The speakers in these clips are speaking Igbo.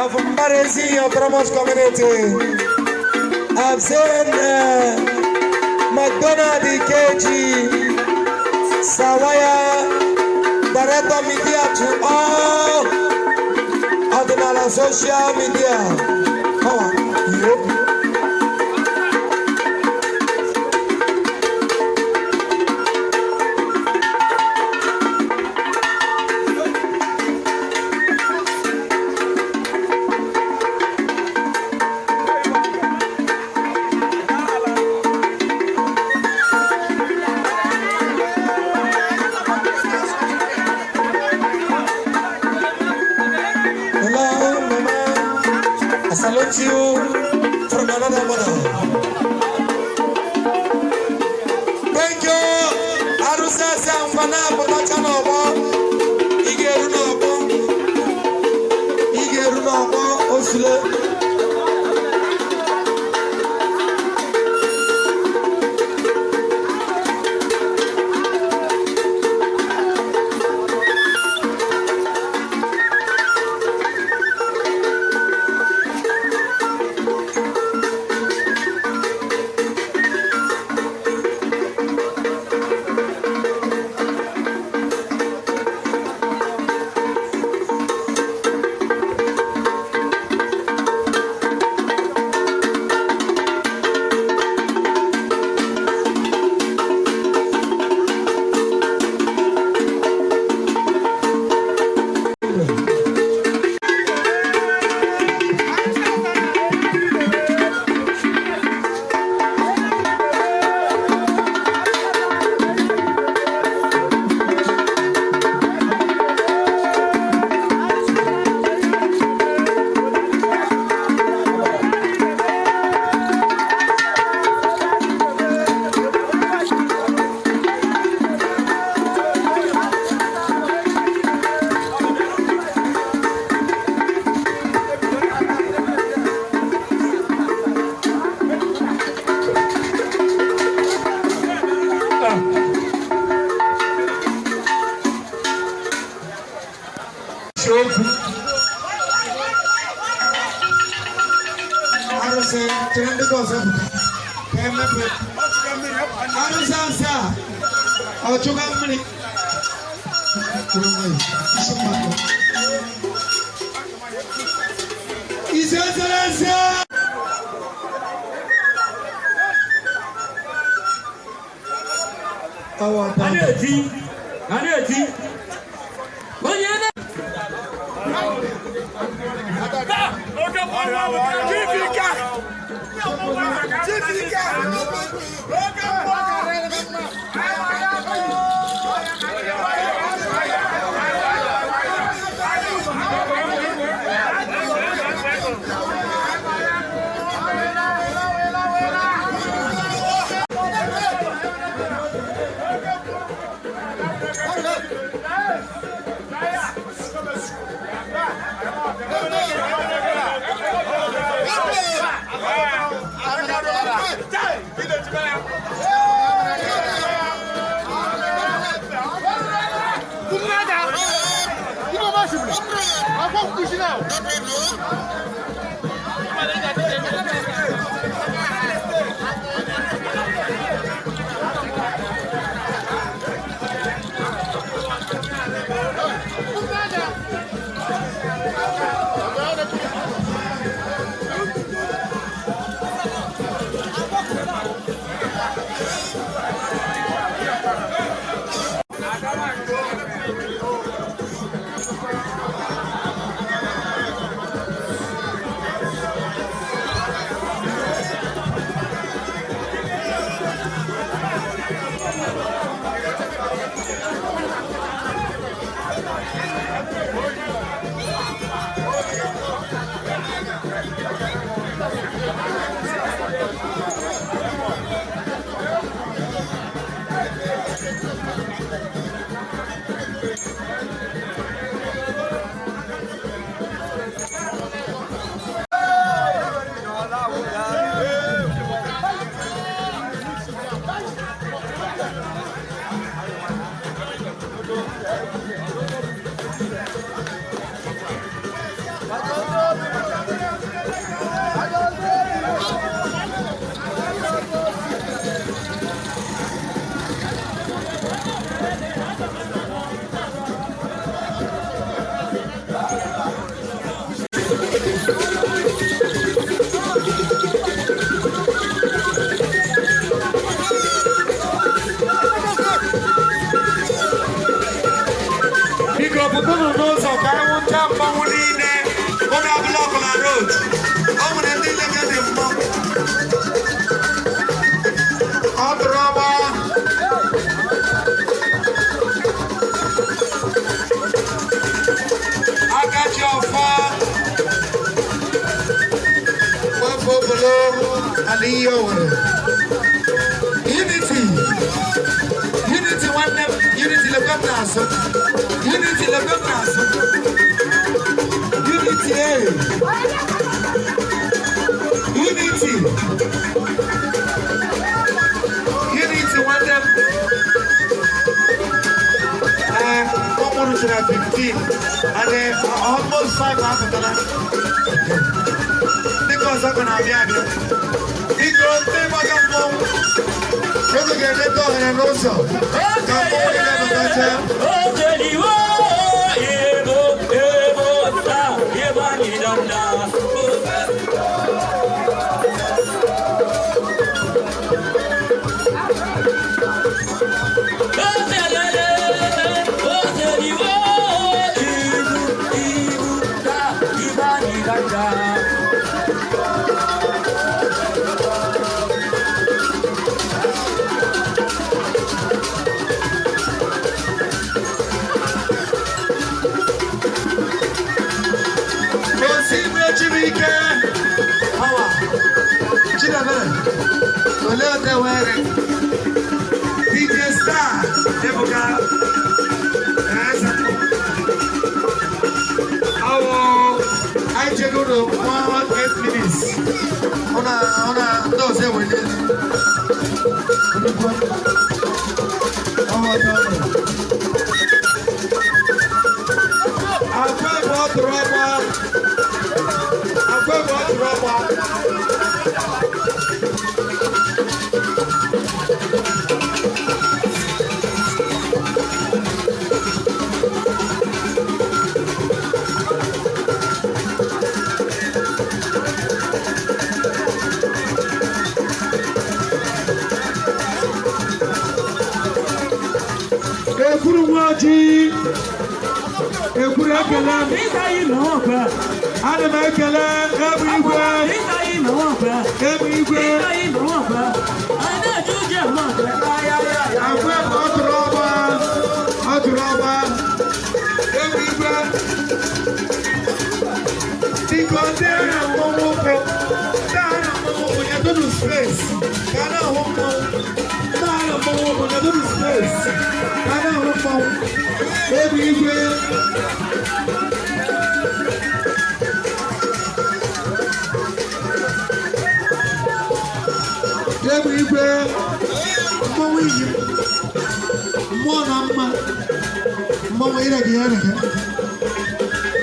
of Maresi Promos Community. I've seen McDonald KG, Sawaya, Director Media to all ordinary social media. Come on, yep. Salute you from another mother. Thank you. Arusa Samfana Potachanobo. Igerunobo. Oslo. Unity one name, unity le peuple unity le peuple unity one name. Almost 15 and almost 5 after that. Because I'm gonna be out here. Because they might have more. Look at the dog and also. DJ Star, Debuka, I check out 8 minutes. On a, no, say we did.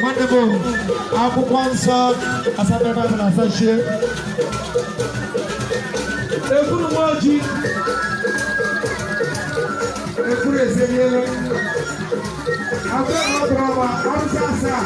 Wonderful. Akupansa asabeba na fashe. Ekuru moji. Ekuru ezeliele. Akwe madrama amsasa.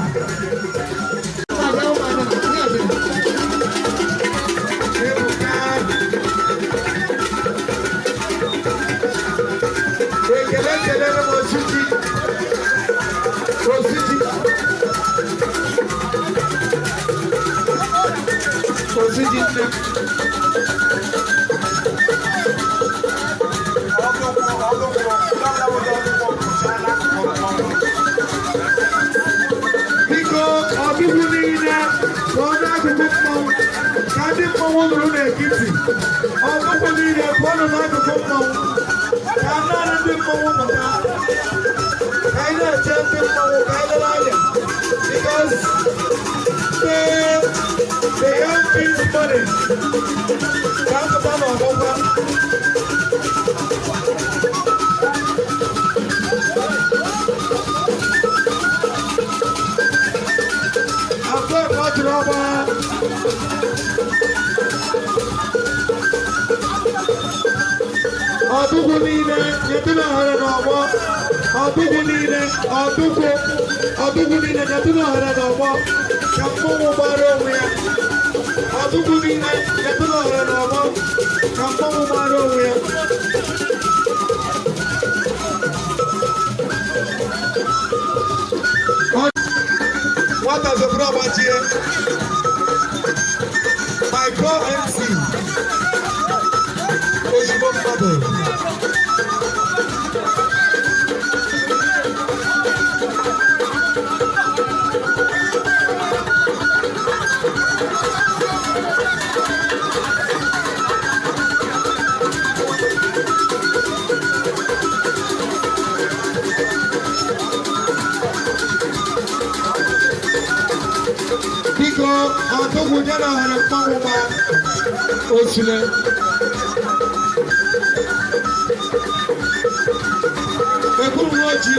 What does the problem here? My co-MC, Oshimon Mabel. jana hana kpọnwụma osule ekwuru n'oji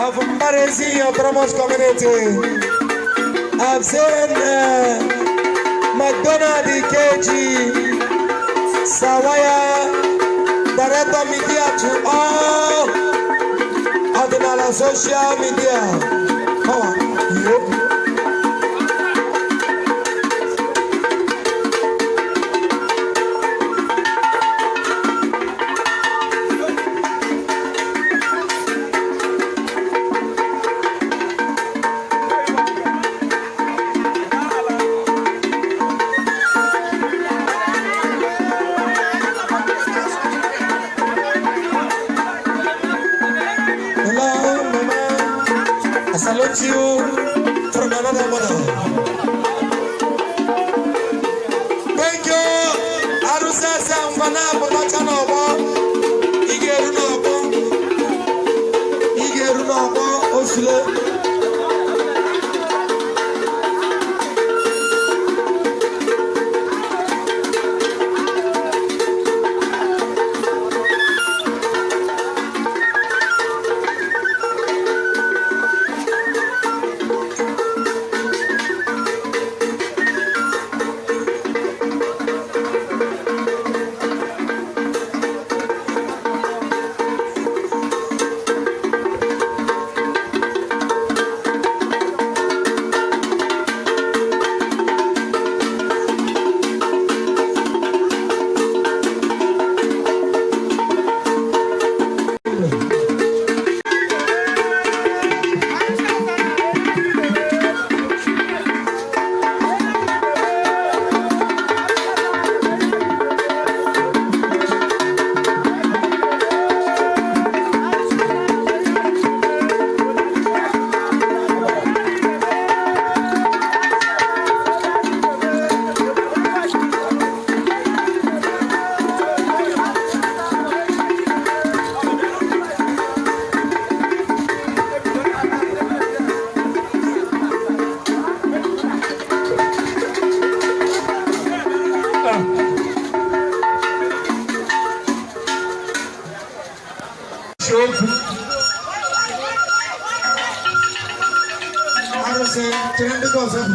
of Mbarezi Promos community. I've seen McDonald KG, Sawaya, Director Media to all ordinary social media. Come on, say, turn the doors up.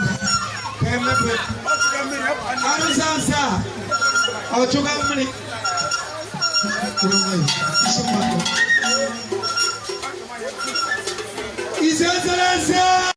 Arusansa. I'll choke out money. His Excellency.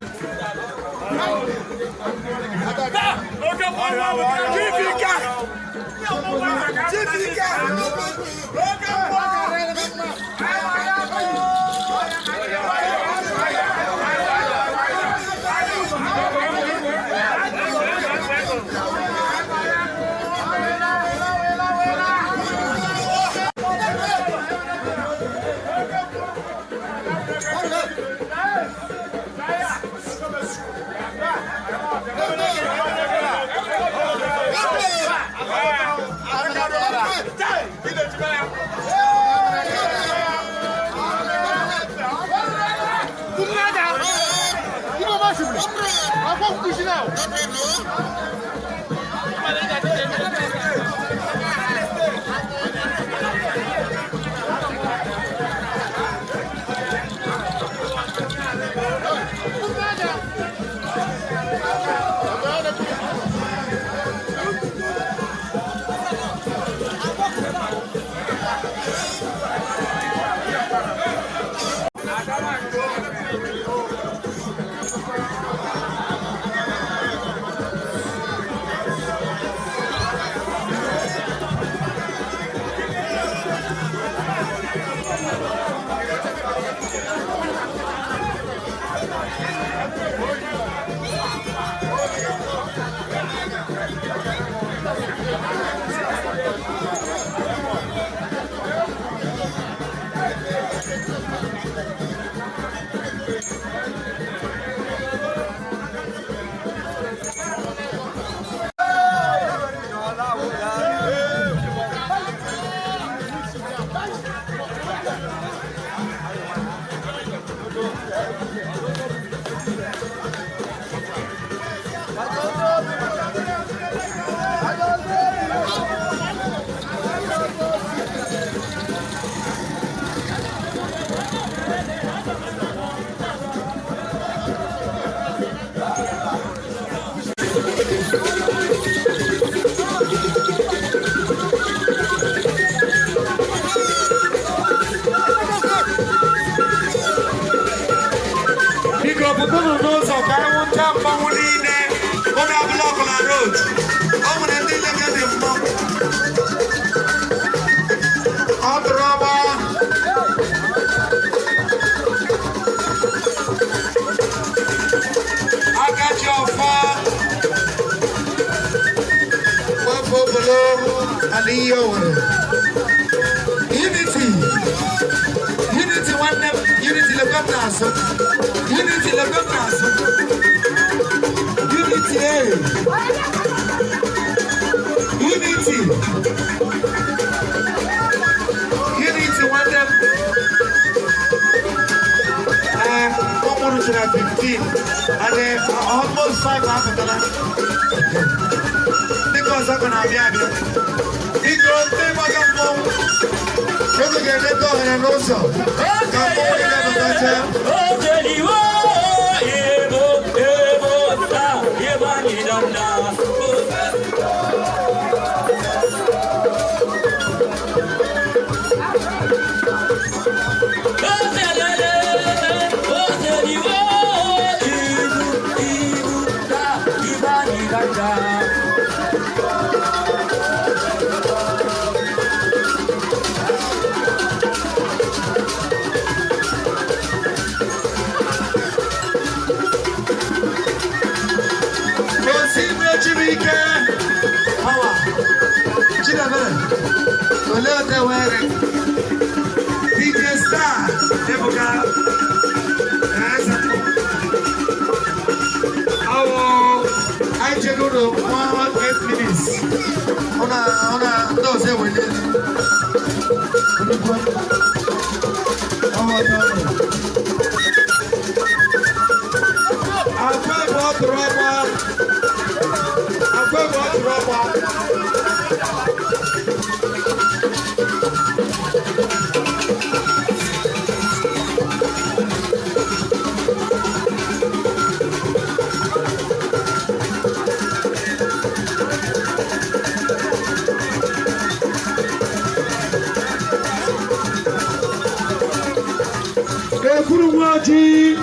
Oji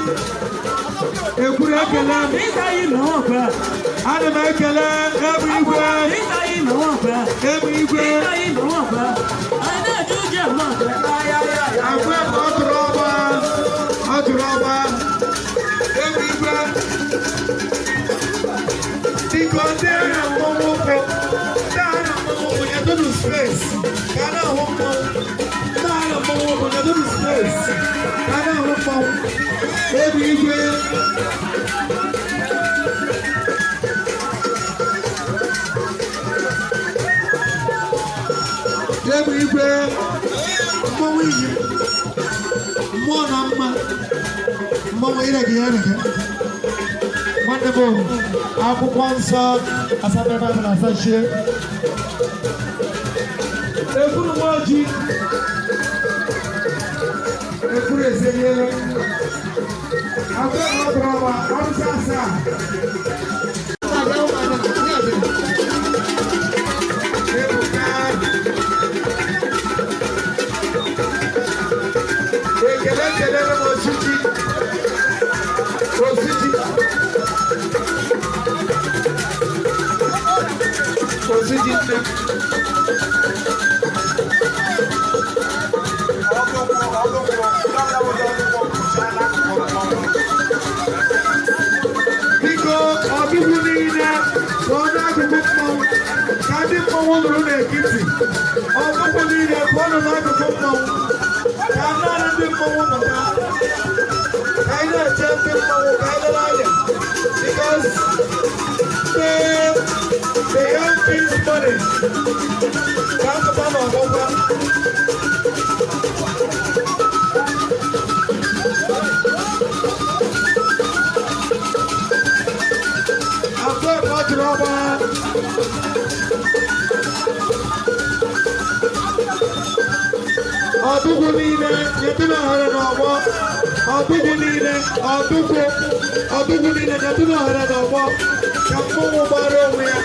Ekuru ekele ana m ekele Ebu Igwe Ebu Igwe agwa ọ tụrụ ọgba Ebu Igwe biko ndị agha mmọnwụ ụkwụ nyedonu space ka a na-ahụ mmọnwụ ndị agha mmọnwụ ụkwụ nyedonu space ka a na-ahụ mmọnwụ Ebu Igwe Ebu Igwe mmọnwụ iyi mmụọ na mma mmọnwụ irege ya erege nwanne m akwụkwọ nsọ asabe Baịbụl asachie Ekuru Nwoji Ekuru ezenye agwa ọdụrọwa ọrụsị asaa ekele m Osiji nne biko ọdụgwu niile ka ọ na-agụgụ mmọnwụ ka ndị mmọnwụ nụrụ n'ekiti ọdụgwu niile ka ọ nọ n'akụkụ mmọnwụ ka naanị ndị mmọnwụ nọ ka anyị na-eche ndị mmọnwụ ka anyị lere anya because the young king's money ka apụta n'ọgbọgwa ọdụgwu niile nyetụna ohere n'ọgbọ ọdụgwu niile nyetụna ohere n'ọgbọ ka mmọnwụ gbara onwe ya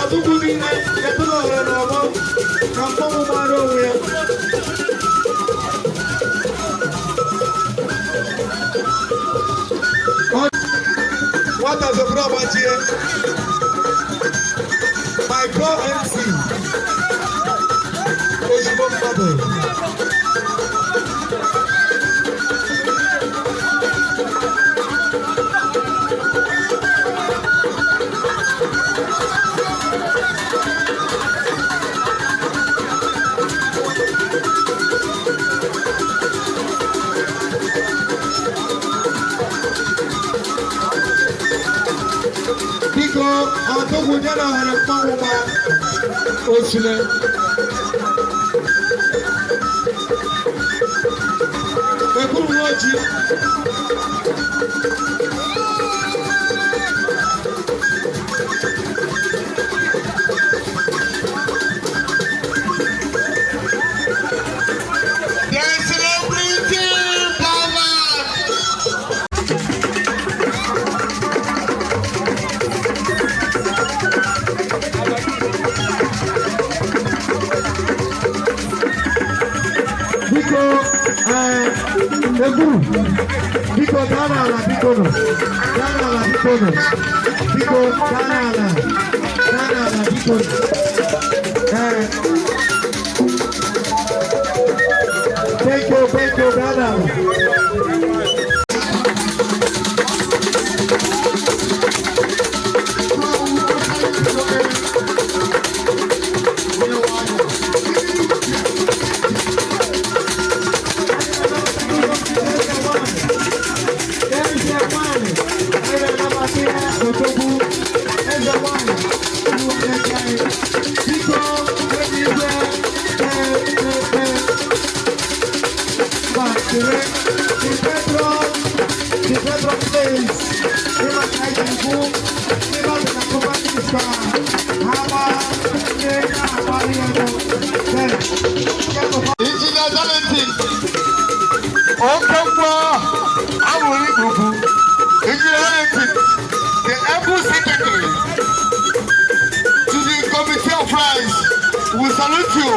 ọdụgwu niile nyetụna ohere n'ọgbọ ka mmọnwụ gbara onwe ya nwata zọbụrụ ọgbachie my co-MC ozugbo mmadụ biko ọdụgwu nye na ohere mmanwụ ma osule Ekuru Nwoji Ekuru biko gaa n'ala biko nọ biko gaa n'ala biko nọ thank you gaa n'ala We salute you.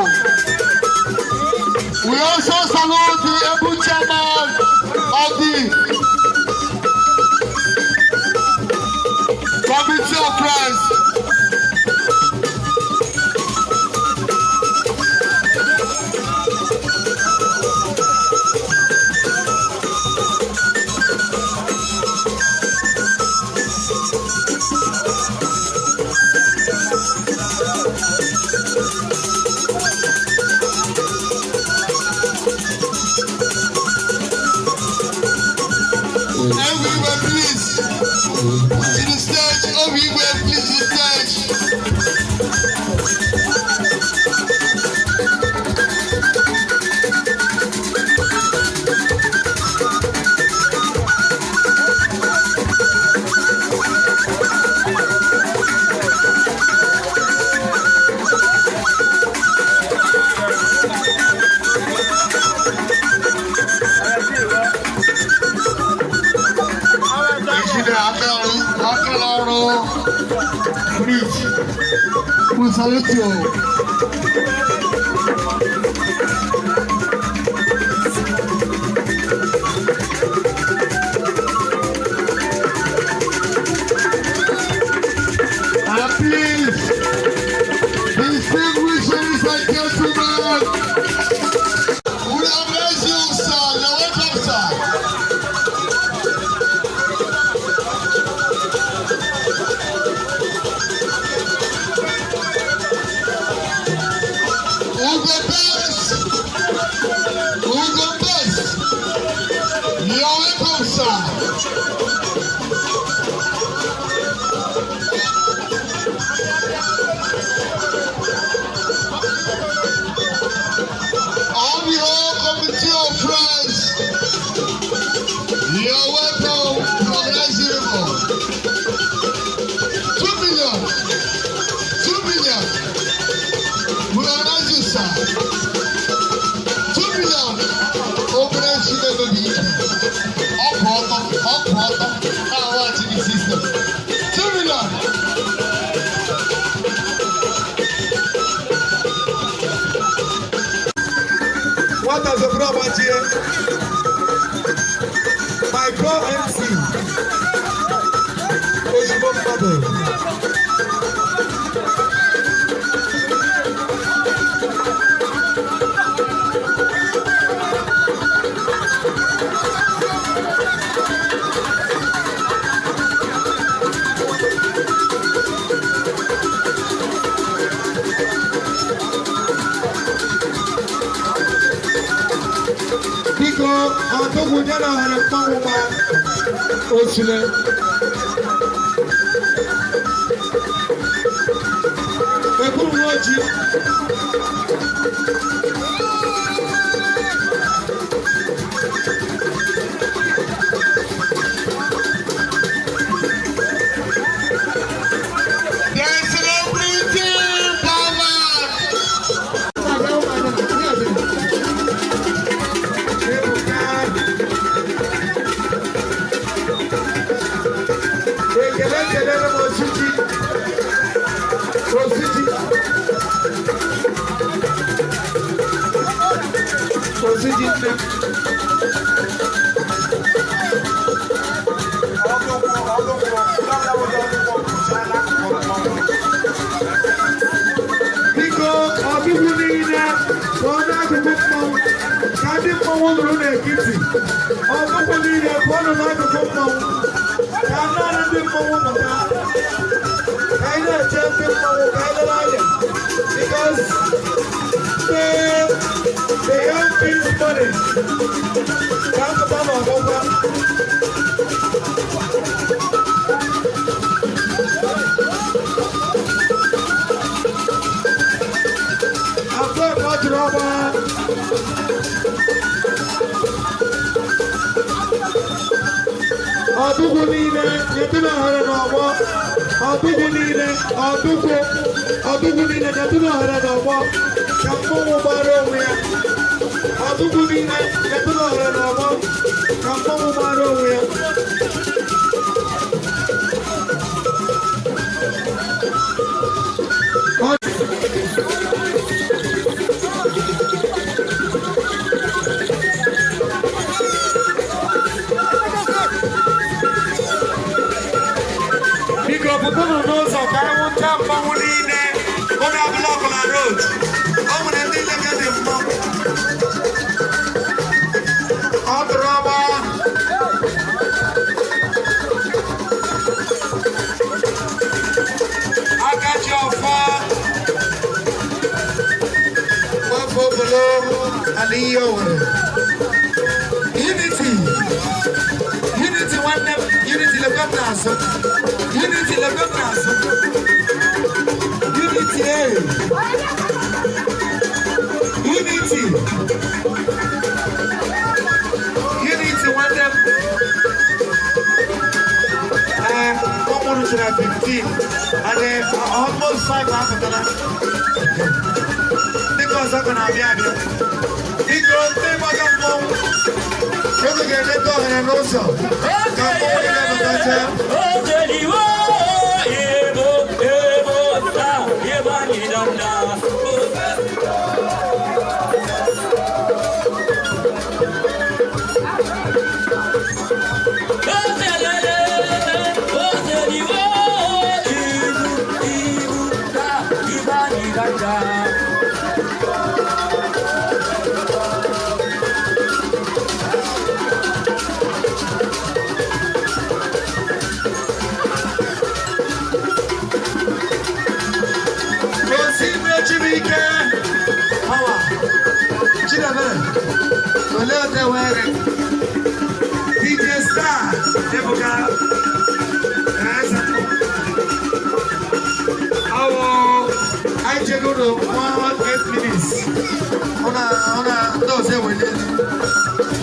We also salute the Ebu chairman, of the Committee of Friends. Everywhere, please. To the stage. Everywhere, please. To the stage. We salute you. Please, distinguished ladies and gentlemen, we have raised you, sir. You're welcome, sir. What does the problem here? My co-MC, Oshibon Mother. Ọdún jẹ́ náà rẹ̀ pọ́n wọn bá oṣù lẹ̀. Ẹ̀kúrú wọ́n jí. Because the young kids' money come to Bama Boba. After much rubber, Adugunile, Yatuna Haranova, Adugunile, Adugunile, Yatuna Haranova, Kampo Baromia, Adugunile, Yatuna Haranova, Kampo Baromia. pụta n'ụzọ ka anyị nwụcha mmanwụ niile onye ọbụla ọbụla road o nwere ndị nleke dị mmanwụ ọ dụrụ ọgba aka ji ọfọ gbafọ obolo ala ihe owere unity nwanne m unity lekwe m n'azụ unity lekwe m n'azụ unity unity nwanne m ọmụrụ jiri 15 and almost 5 apụtala dịka ọzọ ka na-abịa abịa ike ote gbaga mmọnwụ oge ga-edeta ohere n'ụzọ ka mmọnwụ ga-abatacha DJ Star, Ebuka, I check out 1 minutes. No, say we did.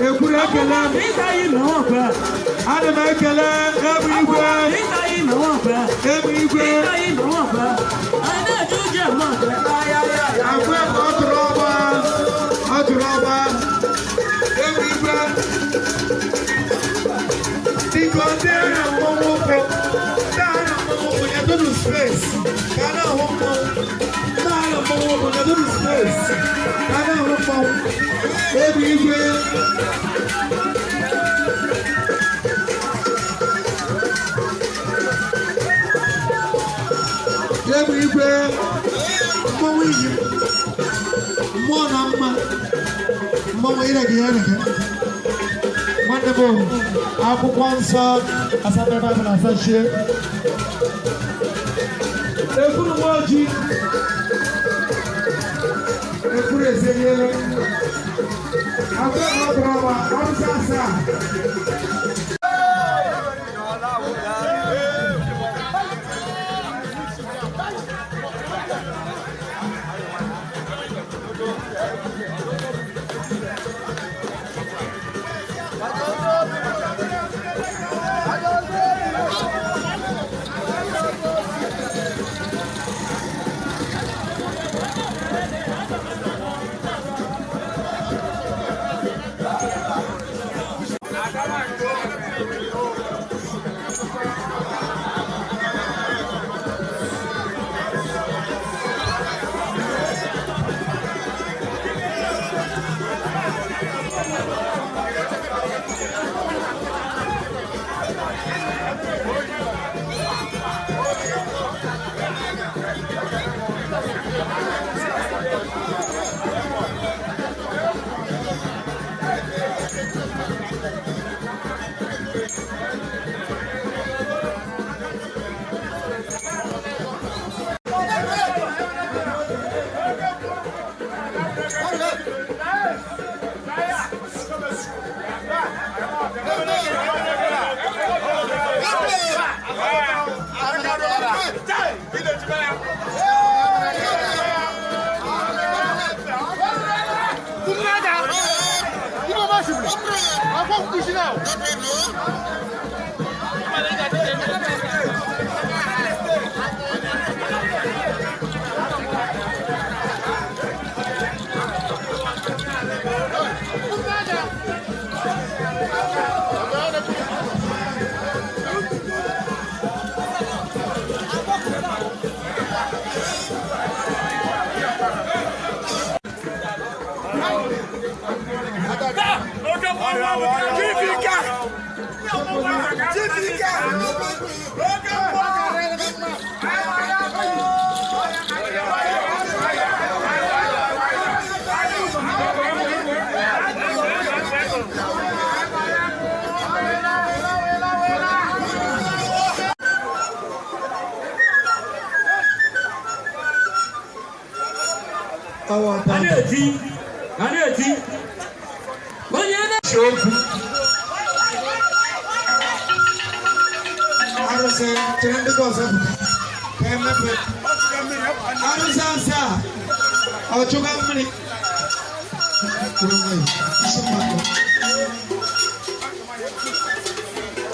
Ekuru ekele ana m ekele ebu igwe akwa ebe ọ tụrụ ọgba ebu igwe dịka ndị agha mmọnwụ ụkwụ nyedonu space ka a na-ahụ mmọnwụ ndị agha mmọnwụ ụkwụ nyedonu space ka a na-ahụ mmọnwụ ebu igwe ebu igwe mmọnwụ iyi mmụọ na mma mmọnwụ irege ya erege nwanne m akwụkwọ nsọ asabe baịbụl asachie ekwuru nwa ojii ekwuru ezenyere agwa ọdụrụ ọwa ọrụsị asaa Come on,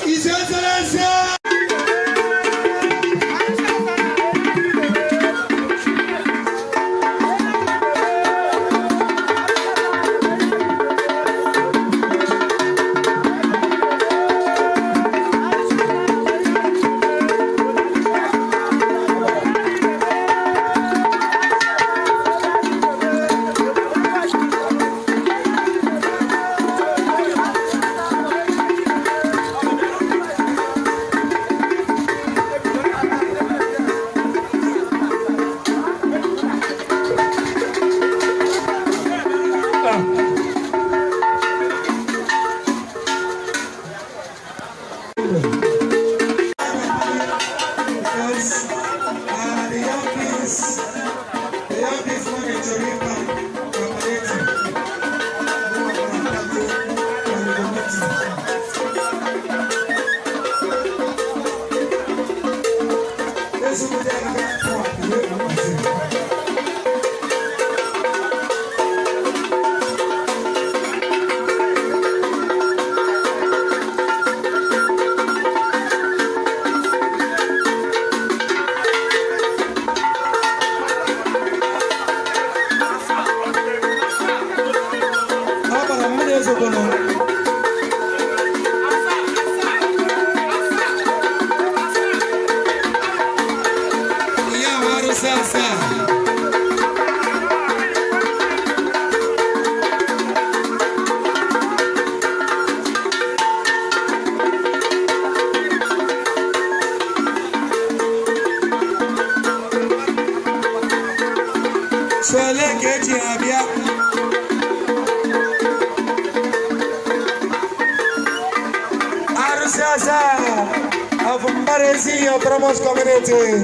His Excellency! Of Mbaresi Otromos community.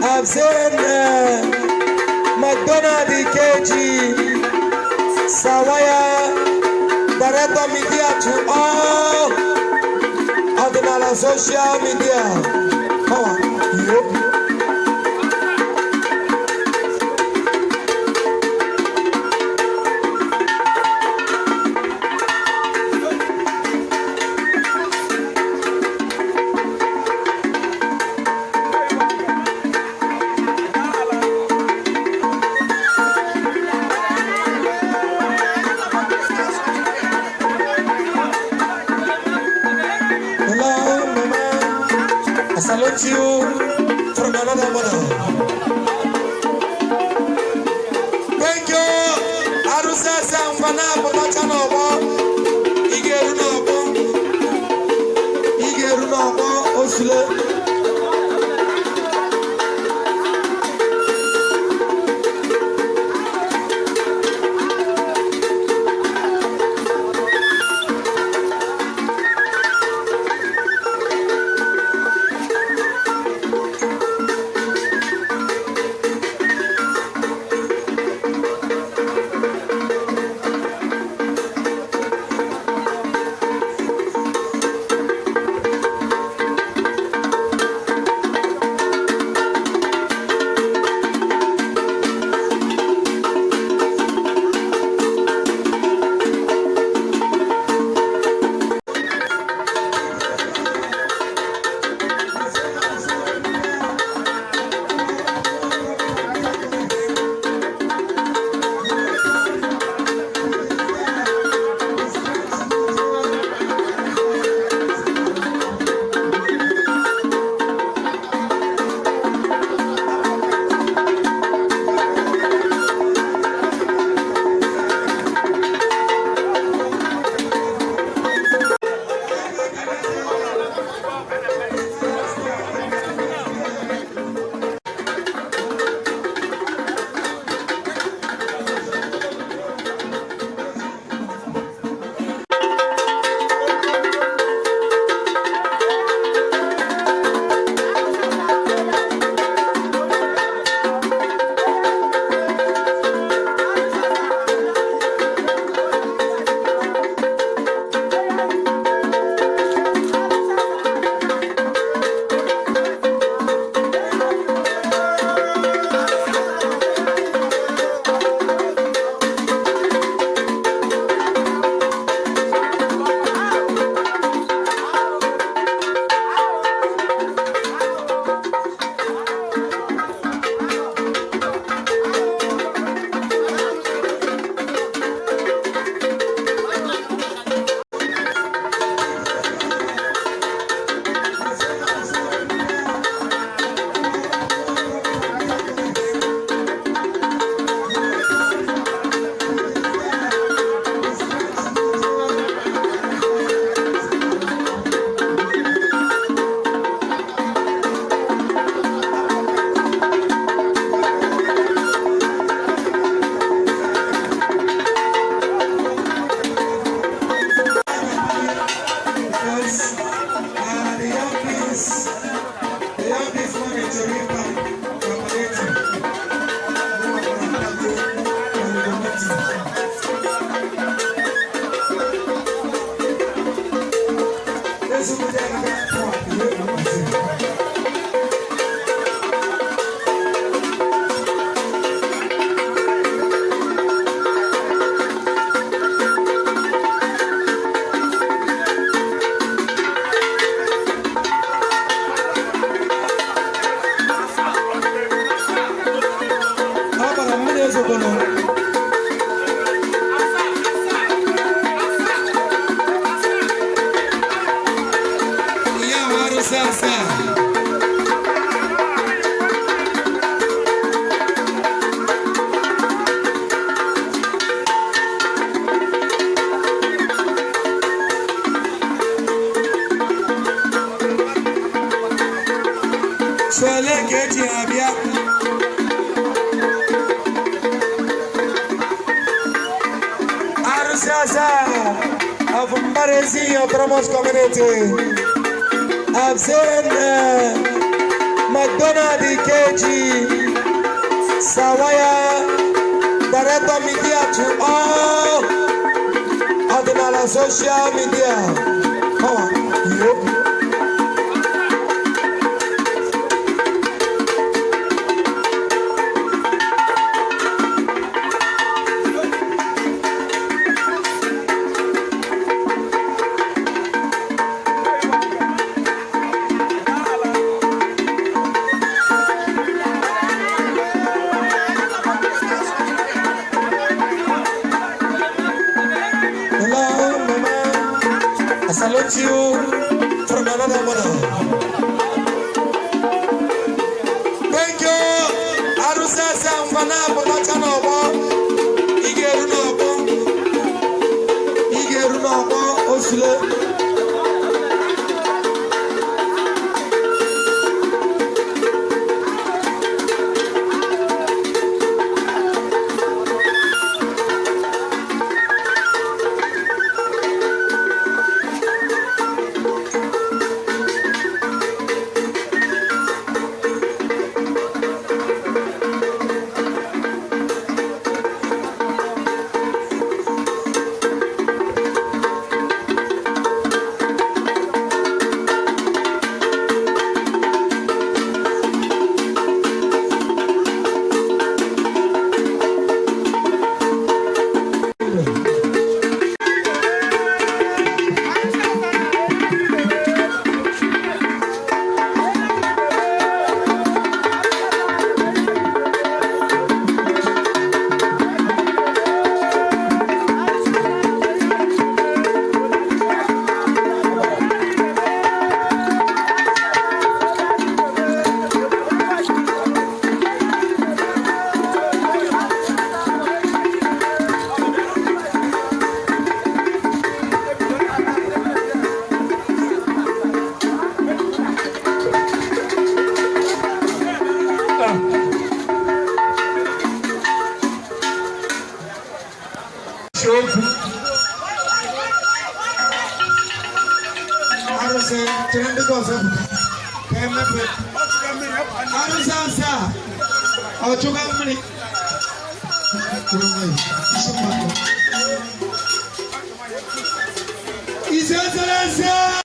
I've seen McDonald KG Sawaya Director Media to all of the social media. Come on. salute you from another mother. Thank you, Arusa Sanfana, Pomachanobo, Igerunobo, Osle. of Mbarezi Autonomous Community. I've seen McDonald KG, Sawaya, Director Media to all ordinary social media. Come on, yep. I salute you from another mother. Thank you, Arusa Samfana Bacanobo, Igerunobo, Osle. His Excellency!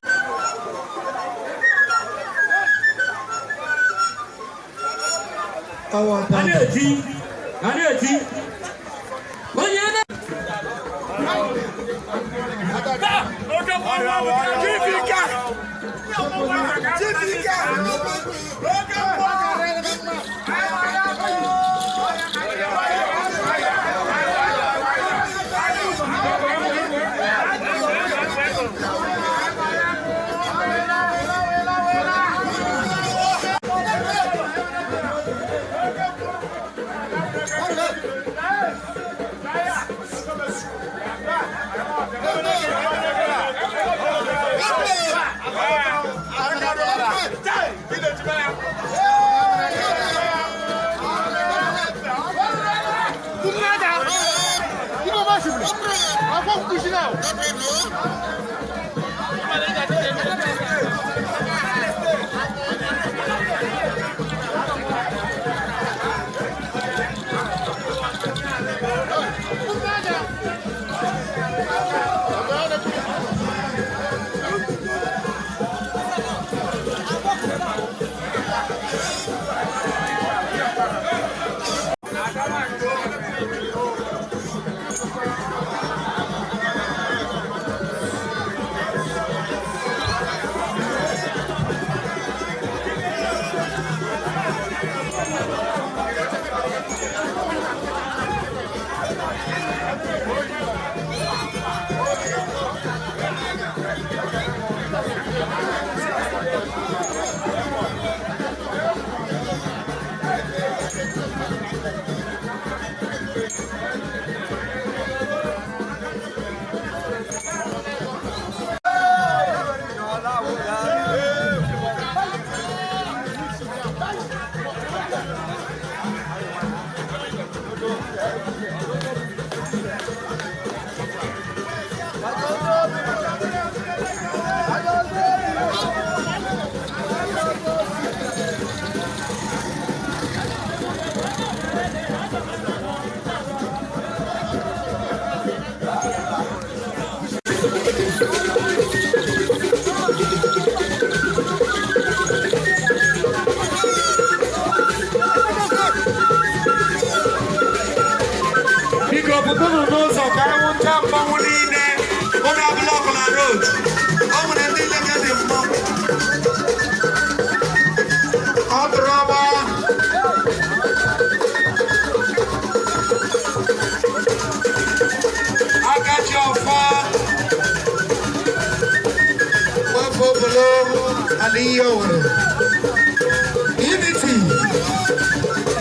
n'ihe Owerri.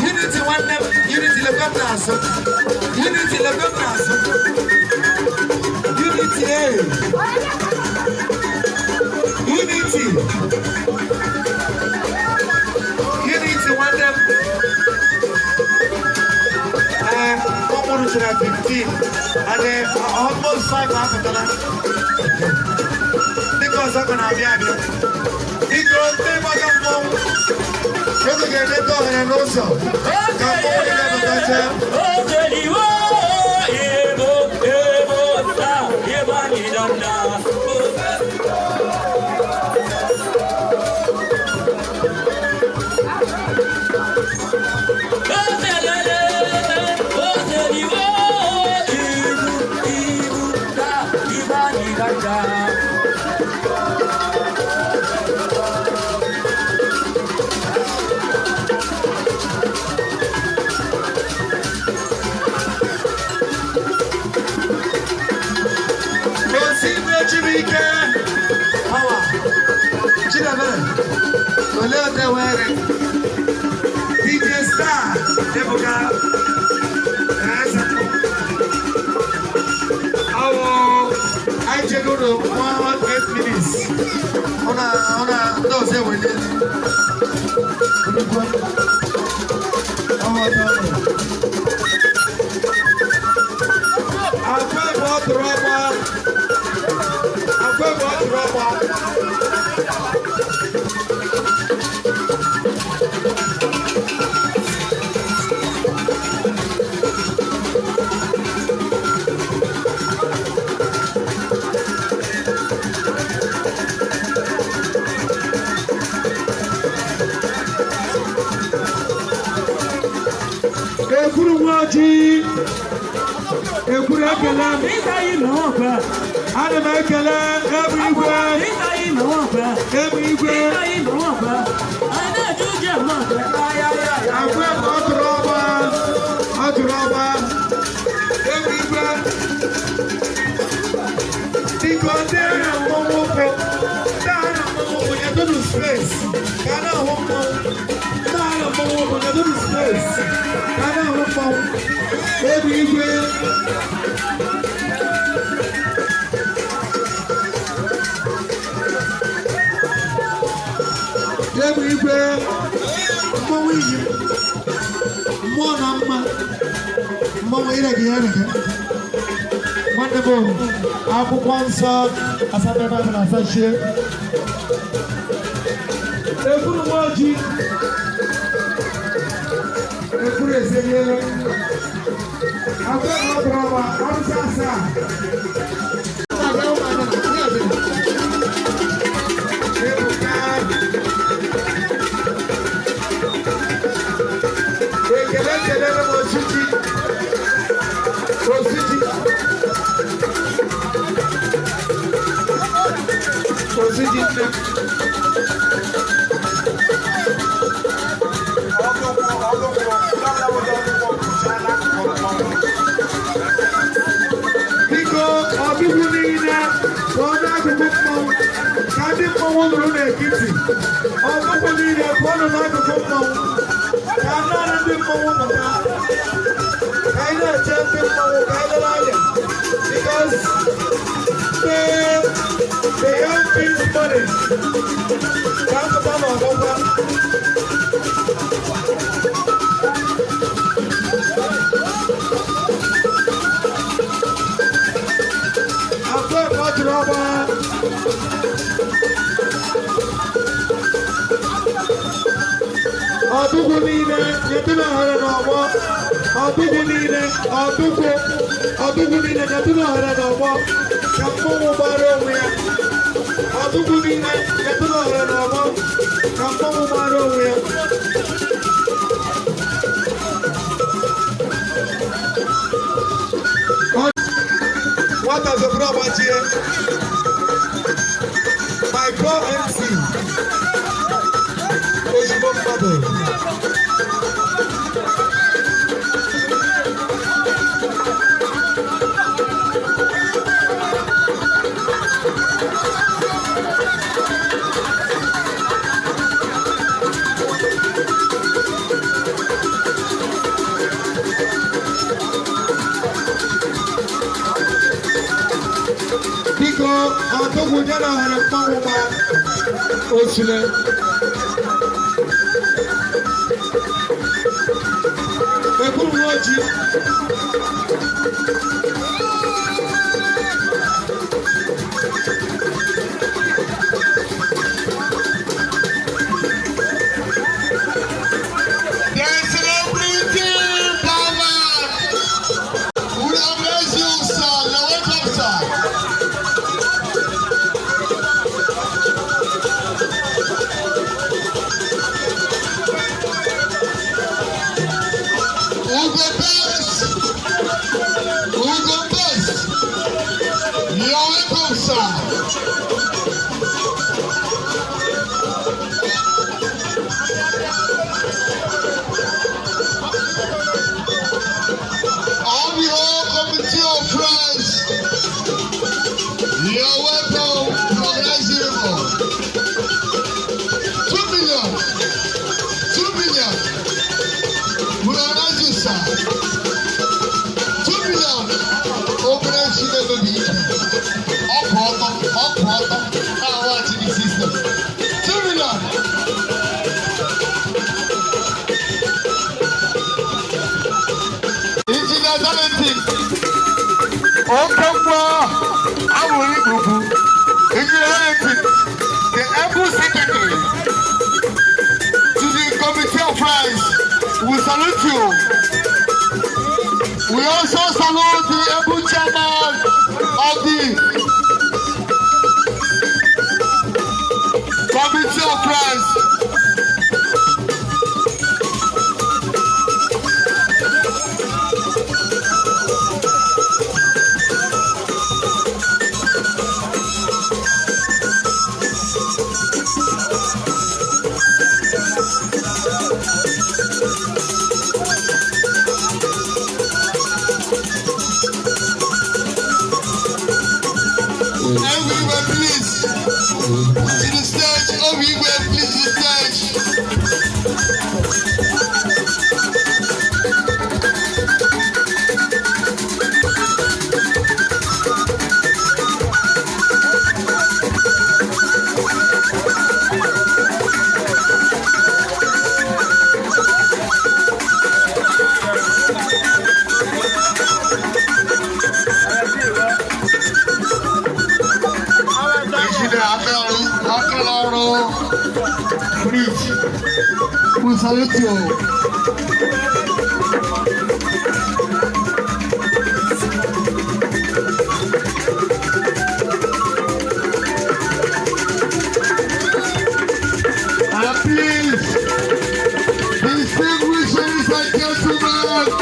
Unity nwanne m, Unity lekwa m n'azụ. Unity lekwa m n'azụ. Unity Unity nwanne m. Ọmụrụ chara 15 and almost 5 apụtala. Dịka ọzọ ka na-abịa abịa. Biko ndị gbaga mmọnwụ oge ga-edeta ohere n'ụzọ ka mmọnwụ dị na-abatacha. DJ Star, Debuka, I check out 8 minutes. Ona, those here with it. Ekuru ekele ana m ekele ebe igwe agwa ọ tụrụ ọgba ebe igwe dịka ndị agha mmọnwụ ụkwụ nyedonu space ka a na-ahụ mmọnwụ ndị agha mmọnwụ ụkwụ nyedonu space ka a na-ahụ mmọnwụ ebe igwe ebe igwe mmọnwụ iyi mmụọ na mma mmọnwụ irege ya erege nwanne m akwụkwọ nsọ asatọ na asachie ekwuru m ojii ekwuru ezenye agwa na ọdụrọba arụsị asaa ekele m osisi nne biko ọbịbụ niile ka ọ na-akụkụ mmọnwụ ka ndị mmọnwụ nụrụ n'ekiti ọbịbụ niile ka ọ nọ n'akụkụ mmọnwụ ka naanị ndị mmọnwụ mụta ka anyị na-eche ndị mmọnwụ ka anyị lere anya because the young king's money ka apụta n'ọgbọgwa ọdụgwụ niile nyetụna ohere n'ọgbọ ọdụgwụ niile nyetụna ohere n'ọgbọ ka mmọnwụ gbara onwe ya ọdụgwụ niile nyetụna ohere n'ọgbọ ka mmọnwụ gbara onwe ya nwata zọbụrụ ọgbachie my co-MC ozugbo mmadụ ọtụkwụje na ohere mmanwụ gba osule ekwuru nwoji the Apple Secretary to the Committee of Friends, we salute you. We also salute the Apple Chairman of the Committee of Friends. Everywhere, please. To the stage. Everywhere, please. To the stage. Bridge, we salute you. Please, distinguished ladies and gentlemen.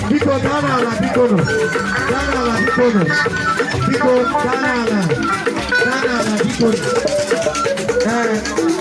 Biko Danala, Biko no. Danala, Biko no. Biko Danala, Danala, Biko no.